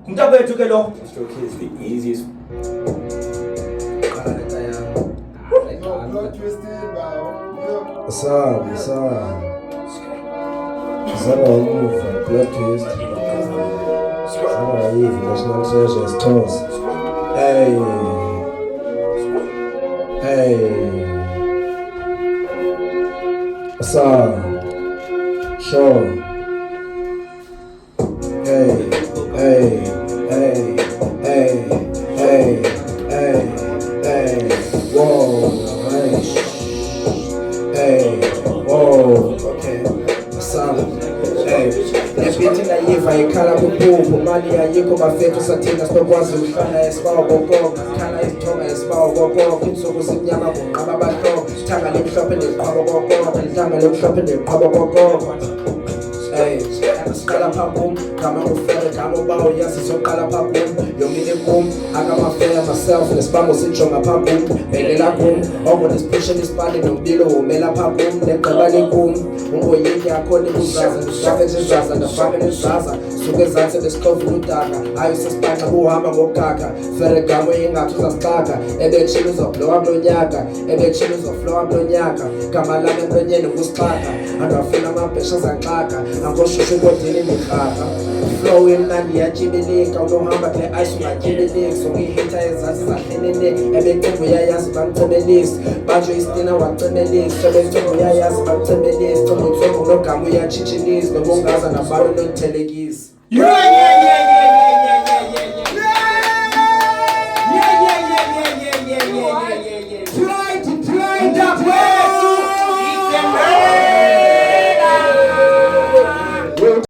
Mntakwethu ke lo. Stroke is the easiest. Plot twisted, bro. Son. Zama umuva, plot twist. Zama naive, national treasures, toss. Hey. Son. Sure. Hey. Whoa. Whoa. Okay. Son. Nephithi nayiva ikhala kuphupho mali ayikho bafethu sathina sibakwazi ukufana esibawo gogogo khala izithonga esibawo gogogo insuku zimnyama kunqaba abahloko ithanga lemhlophe neqhabo gogogo ithanga lemhlophe neqhabo gogogo siqala phakum gama ngufere gama ubawo yazi soqala phakum yomile kum akamafeya myself nesibambo sijonga phakum bhelela kum ongonesipesheni isipali nombilo womela phakum negqiba likum ungoyiki yakhona ibuzaza ndishafe njezaza ndafake nezaza suke ezantsi besitovu ludaka ayo sesibanxa buhamba ngokaka fere gama ingathi uzasixaka ebetshini uzoblowa mlonyaka ebetshini uzoflowa mlonyaka gama lami emlonyeni ngusixaka andwafuna amabhesha zanxaka angoshushu kodini mikraka flow imnandi yatshibilika unohamba kule ice ungatyibiliki sokuyihitha ezantsi zahlenene ebecembu uyayazi bamcebelisi banjwe isitina wacemelisi sebecembu uyayazi bamcebelisi cembu ntsembu nogama uyatshitshilisi nobungaza nabantu nothelekisi. Yeah.